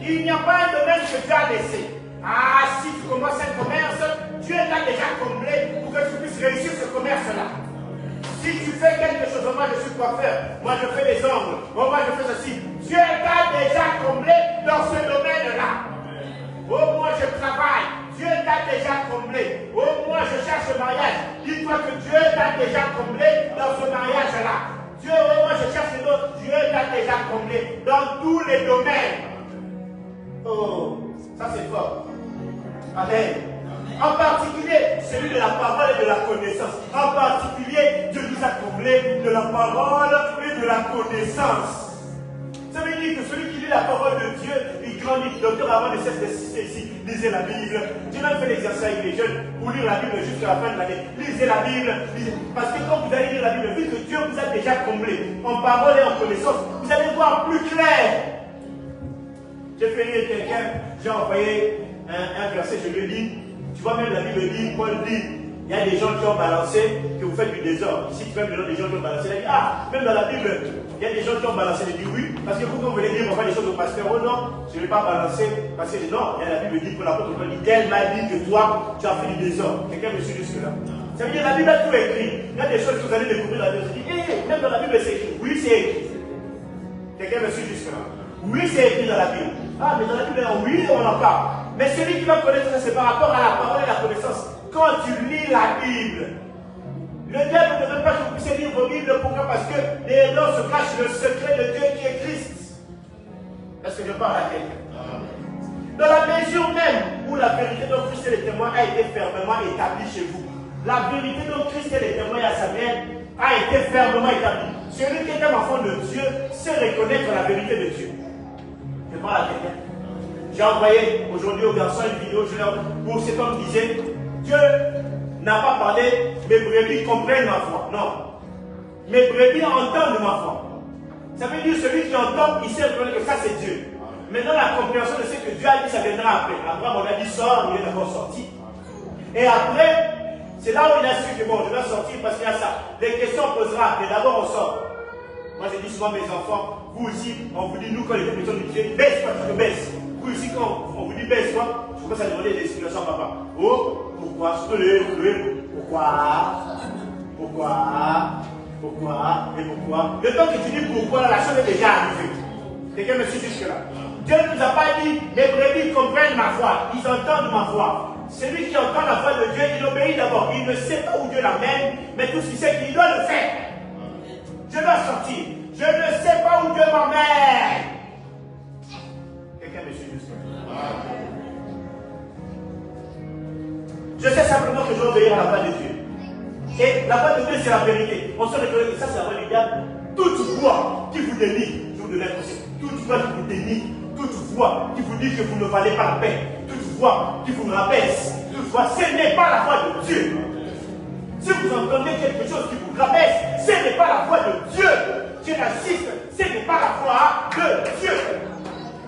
Il n'y a pas un domaine que tu as laissé. Ah, si tu commences un commerce, Dieu t'a déjà comblé pour que tu puisses réussir ce commerce-là. Si tu fais quelque chose, moi je suis coiffeur, moi je fais les ongles, moi je fais ceci. Dieu t'a déjà comblé dans ce domaine-là. Oh, moi je travaille. Dieu t'a déjà comblé. Oh, moi je cherche le mariage. Dis-toi que Dieu t'a déjà comblé dans ce mariage-là. Dieu, oh, moi je cherche le autre. Dieu t'a déjà comblé dans tous les domaines. Oh, ça c'est fort. Amen. En particulier, celui de la parole et de la connaissance. En particulier, Dieu nous a comblé de la parole et de la connaissance. Ça veut dire que celui qui lit la parole de Dieu, il grandit. Docteur, avant de cesser ici, lisez la Bible. J'ai même fait l'exercice avec les jeunes pour lire la Bible jusqu'à la fin de l'année. Lisez la Bible. Parce que quand vous allez lire la Bible, vu que Dieu vous a déjà comblé en parole et en connaissance, vous allez voir plus clair. J'ai fait lire quelqu'un, j'ai envoyé un verset, je lui ai dit, tu vois même la Bible dit, Paul dit, il y a des gens qui ont balancé, que vous faites du désordre. Ici, tu même des gens qui ont balancé. Il a dit, ah, même dans la Bible, il y a des gens qui ont balancé. Il dit oui, parce que vous, quand vous voulez dire, on va des choses au pasteur, oh non, je ne vais pas balancer, parce que non, il y a la Bible dit, pour l'apôtre, il dit, qu'elle m'a dit que toi, tu as fait du désordre. Quelqu'un me suit jusque-là. Ça veut dire, la Bible a tout écrit. Il y a des choses que vous allez découvrir dans la Bible. Vous dites, même dans la Bible, c'est écrit. Oui, c'est écrit. Quelqu'un me suit jusque-là. Oui, c'est écrit dans la Bible. Ah, mais dans la Bible, oui, on en parle. Mais celui qui va connaître ça, c'est par rapport à la parole et la connaissance. Quand tu lis la Bible, le diable ne veut pas que vous puissiez lire vos Bibles. Pourquoi? Parce que dedans se cache le secret de Dieu qui est Christ. Est-ce que je parle à quelqu'un? Dans la mesure même où la vérité dont Christ est le témoin a été fermement établie chez vous, la vérité dont Christ est le témoin à sa mère a été fermement établie. Celui qui est un enfant de Dieu sait reconnaître la vérité de Dieu. Je parle à quelqu'un. J'ai envoyé aujourd'hui aux garçons une vidéo où cet homme disait, Dieu n'a pas parlé, mes brebis comprennent ma voix. Non. Mes brebis entendent ma voix. Ça veut dire celui qui entend, il sait reconnaître que ça c'est Dieu. Maintenant la compréhension de ce que Dieu a dit, ça viendra après. Abraham on a dit sort, il est d'abord sorti. Et après, c'est là où il a su que bon, je dois sortir parce qu'il y a ça. Les questions on posera, mais d'abord on sort. Moi je dis souvent à mes enfants, vous aussi, on vous dit, nous quand les questions nous disent, baisse-toi, tu te baisses. Vous ici, quand on vous dit baisse-toi, je commence à demander des explications à papa. Oh, pourquoi? Pourquoi? Et pourquoi? Le temps que tu dis pourquoi, la chose est déjà arrivée. Quelqu'un me suit jusque-là. Dieu ne nous a pas dit, mes brebis comprennent ma voix, ils entendent ma voix. Celui qui entend la voix de Dieu, il obéit d'abord. Il ne sait pas où Dieu l'amène, mais tout ce qu'il sait qu'il doit le faire. Je dois sortir. Je ne sais pas où Dieu m'emmène. Quelqu'un me suit jusque-là. Je sais simplement que je dois obéir à la voix de Dieu. Et la voix de Dieu, c'est la vérité. On se reconnaît que ça, c'est la voix du diable. Toute voix qui vous dénie, je vous donne l'impression, toute voix qui vous dénie, toute voix qui vous dit que vous ne valez pas la peine, toute voix qui vous rabaisse, toute voix, ce n'est pas la voix de Dieu. Si vous entendez quelque chose qui vous rabaisse, ce n'est pas la voix de Dieu. Je l'insiste, ce n'est pas la voix de Dieu.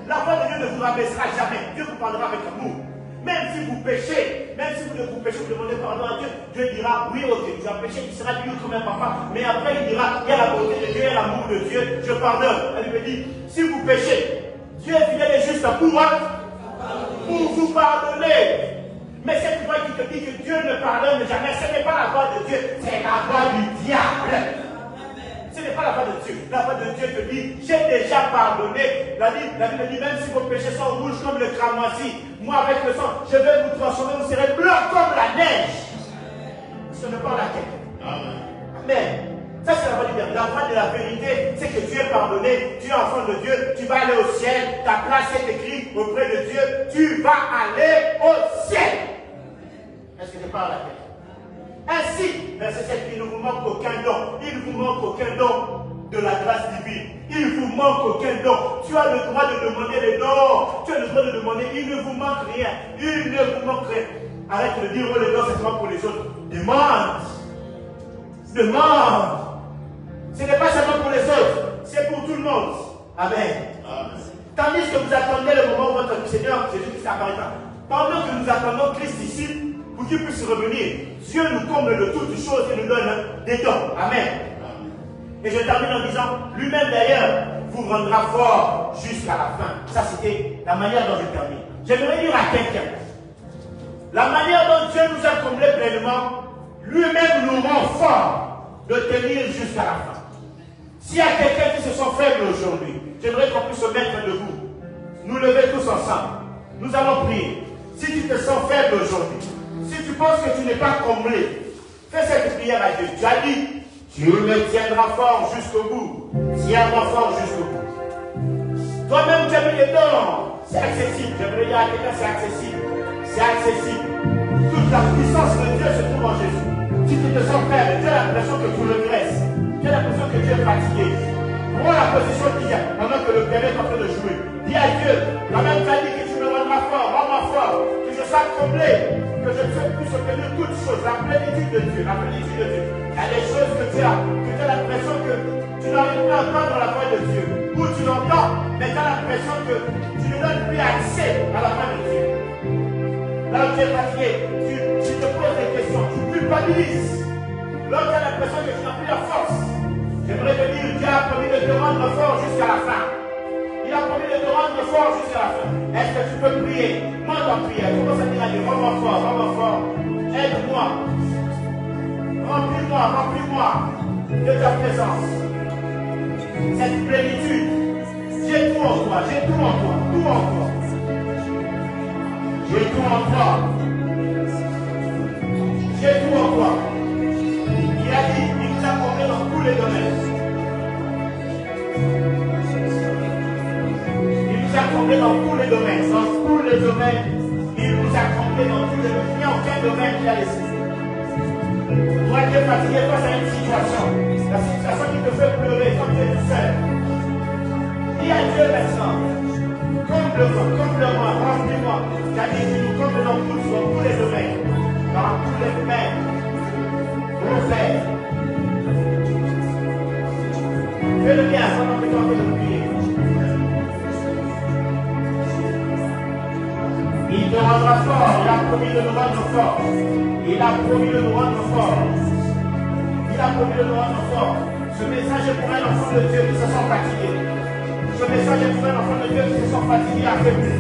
La voix de Dieu ne vous rabaissera jamais. Dieu vous parlera avec amour. Même si vous péchez, même si vous ne vous péchez, vous demandez pardon à Dieu, Dieu dira, oui, ok, tu as péché, il sera dur comme un papa. Mais après, il dira, il y a la bonté de Dieu, il y a l'amour de Dieu, je pardonne. Elle me dit, si vous péchez, Dieu est fidèle et juste pour moi. pour vous pardonner. Mais cette voix qui te dit que Dieu ne pardonne jamais, ce n'est pas la voix de Dieu, c'est la voix du diable. Ce n'est pas la voix de Dieu. La voix de Dieu te dit, j'ai déjà pardonné. La Bible dit, même si vos péchés sont rouges comme le cramoisi, moi avec le sang, je vais vous transformer, vous serez blancs comme la neige. Ce n'est pas laquelle. Amen. Ça, c'est la voie du bien. La voie de la vérité, c'est que tu es pardonné, tu es enfant de Dieu, tu vas aller au ciel, ta place est écrite auprès de Dieu, tu vas aller au ciel. Est-ce que je parle à quelqu'un? Ainsi, verset 7, il ne vous manque aucun don. Il ne vous manque aucun don de la grâce divine. Il ne vous manque aucun don. Tu as le droit de demander les dons. Tu as le droit de demander, il ne vous manque rien. Il ne vous manque rien. Arrête de dire, oh, les dons, c'est seulement pour les autres. Demande. Demande. Ce n'est pas seulement pour les autres, c'est pour tout le monde. Amen. Amen. Tandis que vous attendez le moment où votre Seigneur Jésus-Christ apparaîtra. Pendant que nous attendons Christ ici, pour qu'il puisse revenir, Dieu nous comble de toutes choses et nous donne des dons. Amen. Et je termine en disant, lui-même d'ailleurs vous rendra fort jusqu'à la fin. Ça c'était la manière dont je termine. J'aimerais dire à quelqu'un, la manière dont Dieu nous a comblés pleinement, lui-même nous rend fort de tenir jusqu'à la fin. S'il y a quelqu'un qui se sent faible aujourd'hui, j'aimerais qu'on puisse se mettre debout, nous lever tous ensemble. Nous allons prier. Si tu te sens faible aujourd'hui, si tu penses que tu n'es pas comblé, fais cette prière à Dieu. Tu as dit, Dieu me tiendra fort jusqu'au bout. Tiens-moi fort jusqu'au bout. Toi-même, tu as mis les dons. C'est accessible. J'aimerais dire à quelqu'un, c'est accessible. C'est accessible. Toute la puissance de Dieu se trouve en Jésus. Si tu te sens faible, tu as l'impression que tu regresses. Tu as l'impression que tu es fatigué. Prends la position qu'il y a pendant que le piano est en train de jouer. Dis à Dieu, la même tu as dit que tu me rendras fort, rends-moi fort, que je sois comblé, que je puisse obtenir toutes choses, la plénitude de Dieu, la plénitude de Dieu. Il y a des choses que tu as l'impression que tu n'arrives plus à entendre la voix de Dieu. Ou tu l'entends, mais tu as l'impression que tu ne donnes plus accès à la voix de Dieu. Là où tu es fatigué, tu te poses des questions, tu culpabilises. Là où tu as l'impression que tu n'as plus la force. J'aimerais te dire, Dieu a promis de te rendre fort jusqu'à la fin. Il a promis de te rendre fort jusqu'à la fin. Est-ce que tu peux prier? Monte en prière. Commence à dire à Dieu, rends-moi fort. Aide-moi. Remplis-moi de ta présence. Cette plénitude. J'ai tout en toi, tout en toi. J'ai tout en toi. Il a dit, il nous a comblés dans tous les domaines. Il nous a comblés dans tous les domaines. Dans tous les domaines, il nous a comblés dans tous les domaines. Il n'y a aucun domaine qui a laissé. Toi qui es fatigué face à une situation, la situation qui te fait pleurer quand tu es tout seul. Dis à Dieu maintenant, comble-moi, remplis-moi. Car il nous comble dans tous les domaines. Dans tous les domaines. Fais le bien pendant que tu es en train de prier. Il te rendra fort. Il a promis de nous rendre fort. Il a promis de nous rendre fort. Ce message est pour un enfant de Dieu qui se sent fatigué. Ce message est pour un enfant de Dieu qui se sent fatigué, affaibli.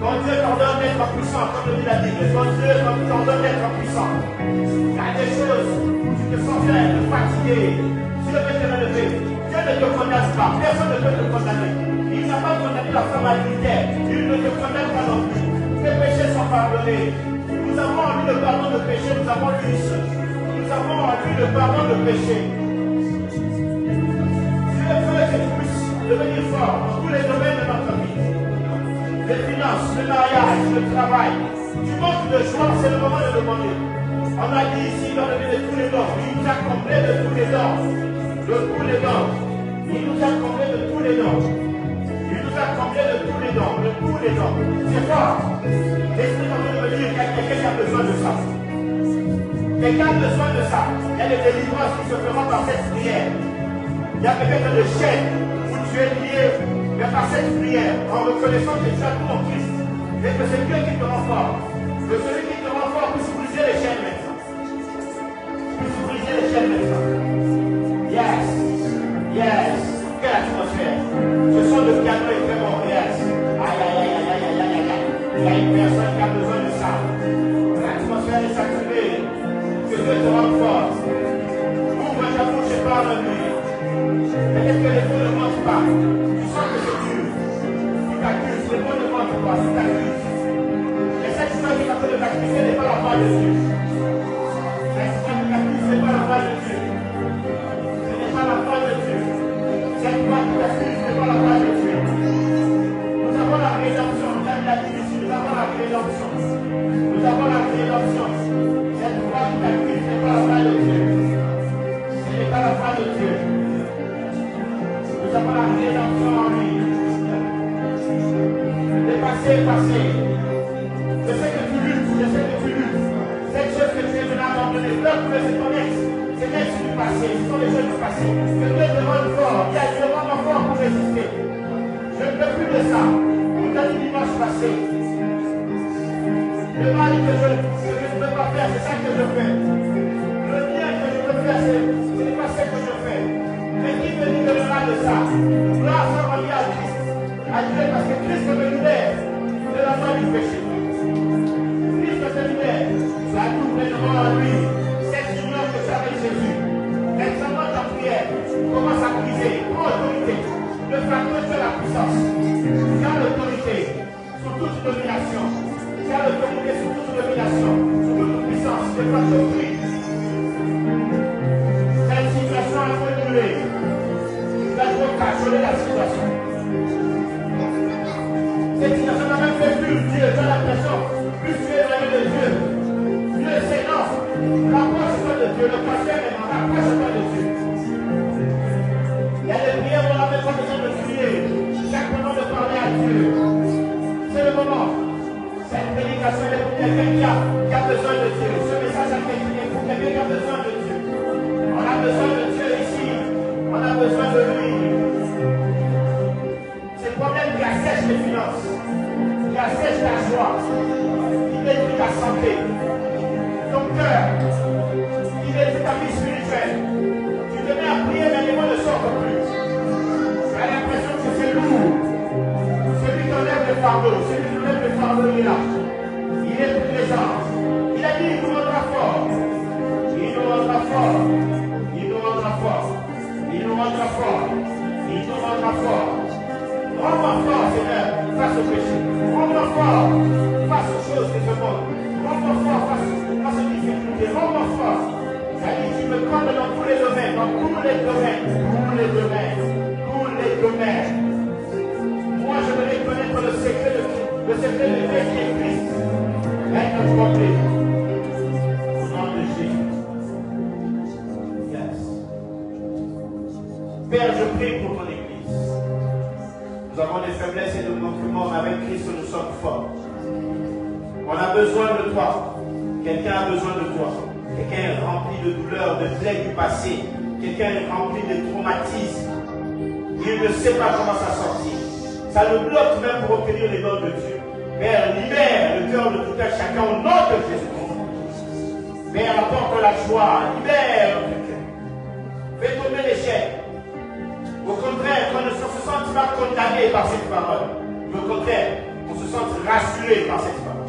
Quand Dieu t'ordonne d'être puissant, comme le dit la Bible, quand Dieu t'ordonne d'être puissant, il y a des choses où tu te sens faible, fatigué. Dieu veut te relever. Dieu ne te condamne pas. Personne ne peut te condamner. Il n'a pas condamné la femme adultère. Il ne te condamne pas non plus. Tes péchés sont pardonnés. Nous avons en lui le pardon de péché. Nous avons lui seul. Nous avons en lui le pardon de péché. Dieu veut que tu puisses devenir fort dans tous les domaines de notre vie. Les finances, le mariage, le travail. Tu manques de joie, c'est le moment de demander. On a dit ici dans le milieu de tous les dons. Il nous a comblé de tous les dons. Il nous a comblé de tous les dons. C'est fort. L'esprit en train de me dire qu'il y a quelqu'un qui a besoin de ça. Quelqu'un a besoin de ça. Il y a des délivrances qui se feront par cette prière. Il y a peut-être des chaînes où tu es lié, mais par cette prière, en reconnaissant que tu as tout en Christ. Et que c'est Dieu qui te rend fort. Que celui qui te rend fort puisse briser les chaînes maintenant. Yes. Quelle atmosphère. Ce son de piano est très bon. Yes. Aïe. foi de Dieu. Cette cicatrice, ce n'est pas la foi de Dieu. Ce n'est pas la foi de Dieu. Cette foi qui t'assure, ce n'est pas la foi de Dieu. Nous avons la rédemption. Nous avons la rédemption. Nous avons la rédemption. Cette foi qui t'assure, ce n'est pas la foi de Dieu. Ce n'est pas la foi de Dieu. Nous avons la rédemption en lui. Le passé est passé. Je sais que tu luttes, je sais que tu luttes. Cette chose que tu es venu abandonner, leur pouvait se connaître. C'est même du passé, ce sont les choses du passé. Que Dieu te rende fort, il y a Dieu rende fort pour résister. Je ne veux plus de ça. On t'a dit dimanche passé. Le mal que je ne peux pas faire, c'est ça que je fais. Le bien que je veux faire, ce n'est pas ce que je fais. Mais qui me libérera de ça? Gloire soit rendue à Christ. À Dieu, parce que Christ me libère de la loi du péché. Christ te libère. Tu as tout pleinement en lui. Cette union que tu as avec Jésus. Examine ta prière. Commence à briser. Prends autorité. Le fardeau, tu as la puissance. Tu as l'autorité sur toute domination. Tu as l'autorité sur toute domination. Sur toute puissance. Le fardeau prie. Cette situation a été brûlée. Tu as trop cajoler la situation. Cette situation n'a même fait plus Dieu. Tu as l'impression, plus tu es éloigné de Dieu. Dieu c'est non. Rapproche-toi de Dieu. Le pasteur est non. Rapproche-toi de Dieu. Il y a des prières où on n'a même pas besoin de prier. Chaque moment de parler à Dieu. C'est le moment. Cette prédication est pour quelqu'un qui a besoin de Dieu. Ce message est pour quelqu'un qui a besoin de Dieu. On a besoin de Dieu ici. On a besoin de lui. C'est le problème qui assèche les finances. Qui assèche ta joie, qui détruit ta santé, ton cœur, qui détruit ta vie spirituelle. Tu te mets à prier, mais les mots ne sortent plus. Tu as l'impression que c'est lourd. Celui qui enlève le fardeau, celui qui enlève le fardeau, il est là. Il est présent. Il a dit, il nous rendra fort. Il nous rendra fort. Il nous rendra fort. Il nous rendra fort. Il nous rendra fort. Rends-moi fort, Seigneur, face au péché. Rends-moi fort face aux choses de ce monde. Rends-moi fort face aux difficultés. Rends-moi fort. C'est-à-dire que tu me combles dans tous les domaines, dans tous les domaines, tous les domaines, tous les domaines. Moi, je voudrais connaître le secret de Dieu qui est Christ. Être complet. Au nom de Jésus. Yes. Père, je prie pour ton Église. Nous avons des faiblesses et des manquements, mais avec Christ nous sommes forts. On a besoin de toi. Quelqu'un a besoin de toi. Quelqu'un est rempli de douleurs, de plaies du passé. Quelqu'un est rempli de traumatismes. Il ne sait pas comment s'en sortir. Ça le bloque même pour obtenir les dons de Dieu. Père, libère le cœur de tout un chacun au nom de Jésus. Père, apporte la joie. Libère notre cœur. Fais tomber l'échec. Au contraire, qu'on ne se sente pas condamné par cette parole. Mais au contraire, on se sente rassuré par cette parole.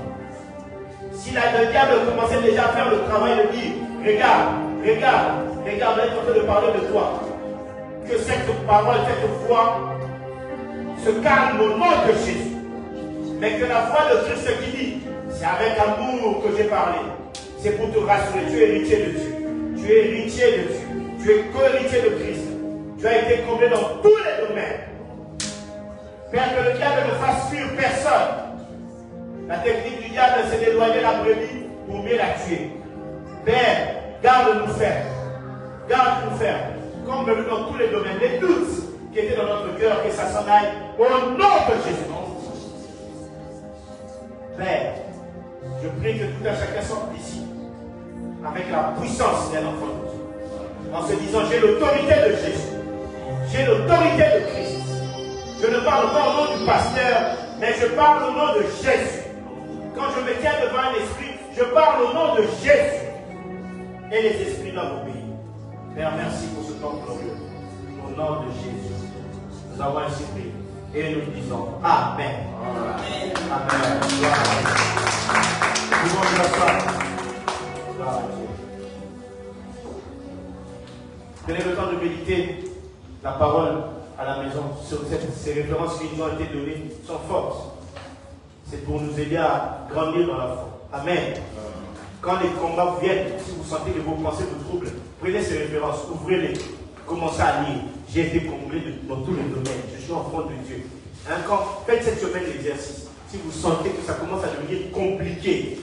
Si le diable commençait déjà à faire le travail de dire, regarde, on est en train de parler de toi. Que cette parole, cette foi se calme au nom de Jésus. Mais que la foi de Christ qui dit, c'est avec amour que j'ai parlé. C'est pour te rassurer, tu es héritier de Dieu. Tu es héritier de Dieu. Tu es co-héritier de Christ. Tu as été comblé dans tous les domaines. Père, que le diable ne fasse fuir personne. La technique du diable, c'est d'éloigner la brebis pour mieux la tuer. Père, garde-nous fermes. Garde-nous fermes. Comble-nous dans tous les domaines. Les doutes qui étaient dans notre cœur, que ça s'en aille au nom de Jésus. Père, je prie que tout un chacun sorte d'ici avec la puissance d'un enfant de Dieu. En se disant, j'ai l'autorité de Jésus. J'ai l'autorité de Christ. Je ne parle pas au nom du pasteur, mais je parle au nom de Jésus. Quand je me tiens devant un esprit, je parle au nom de Jésus. Et les esprits doivent obéir. Père, merci pour ce temps glorieux. Au nom de Jésus, nous avons ainsi prié. Et nous disons Amen. Amen. Amen. Gloire à Dieu. Tout le monde nous assoit. Gloire à Dieu. Prenez le temps de méditer la parole à la maison. Ces références qui nous ont été données sont fortes. C'est pour nous aider à grandir dans la foi. Amen. Quand les combats viennent, si vous sentez que vos pensées vous troublent, prenez ces références, ouvrez-les, commencez à lire. J'ai été comblé dans tous les domaines, je suis enfant de Dieu. Faites cette semaine l'exercice. Si vous sentez que ça commence à devenir compliqué,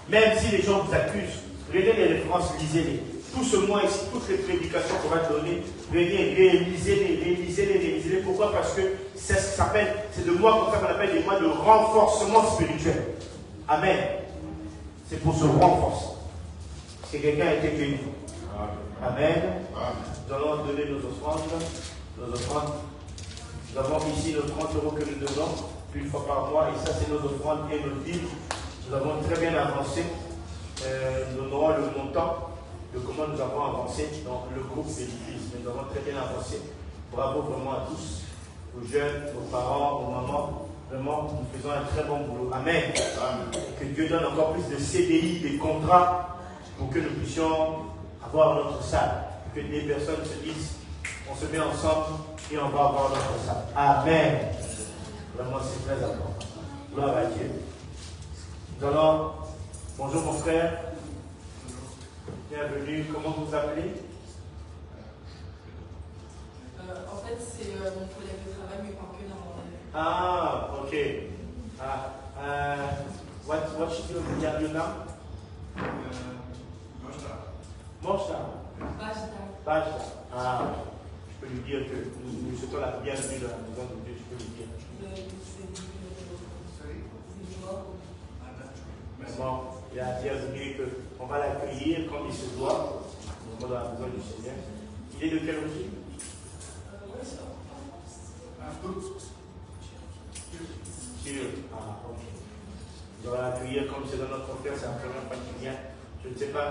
même si les gens vous accusent, prenez les références, lisez-les. Tout ce mois ici, toutes les prédications qu'on va donner, venez réalisez-les. Pourquoi? Parce que c'est ce que ça s'appelle, c'est des mois comme ça qu'on appelle des mois de renforcement spirituel. Amen. C'est pour se renforcer. Si quelqu'un a été béni. Amen. Nous allons donner nos offrandes. Nous avons ici nos 30 € que nous donnons une fois par mois. Et ça, c'est nos offrandes et nos dîmes. Nous avons très bien avancé. Nous donnerons le montant de comment nous avons avancé dans le groupe de l'Église. Nous avons très bien avancé. Bravo vraiment à tous, aux jeunes, aux parents, aux mamans. Vraiment, nous faisons un très bon boulot. Amen. Amen. Que Dieu donne encore plus de CDI, des contrats, pour que nous puissions avoir notre salle. Que des personnes se disent, on se met ensemble et on va avoir notre salle. Amen. Vraiment, c'est très important. Gloire à Dieu. Nous allons... Bonjour mon frère. Bienvenue. Comment vous appelez? En fait, c'est mon collègue de travail, mais pas que dans mon... Ah, ok. What should you do now? Moshta. Bajda. Ah, je peux lui dire que nous souhaitons la bienvenue dans la maison de Dieu, je peux lui dire. Bon, il a dit qu'on va l'accueillir comme il se doit, dans la maison du Seigneur. Il est de quelle origine? Ah, ok. On va l'accueillir comme c'est dans notre frère, c'est la première fois qu'il vient. Je ne sais pas,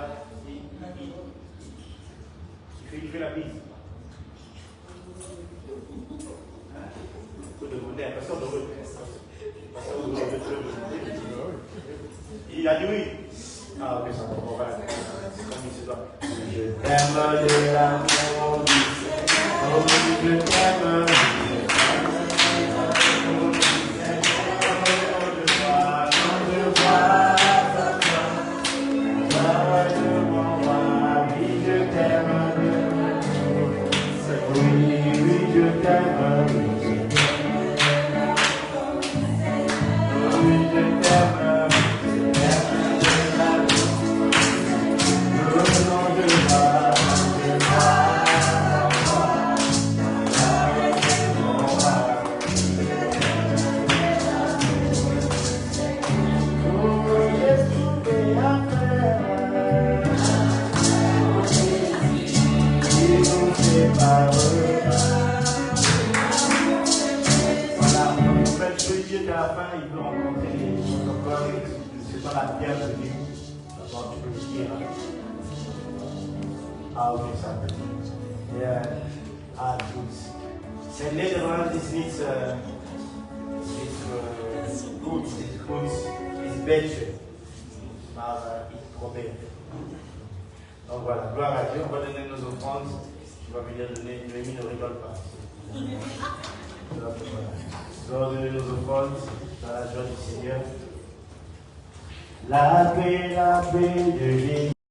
il fait la bise. Il faut demander à personne de il a dit oui. Ah, ok, ça va, on va l'accueillir. Comme il se doit. Je t'aime de l'amour du Seigneur. Oh, je t'aime. The Netherlands is niet goed, is beter, maar ik probeer. Donc voilà, gloire à Dieu, on va donner nos offrandes, tu vas venir donner, Noémie ne rigole pas. Nous allons donner nos offrandes dans la joie du Seigneur. La paix de l'Église.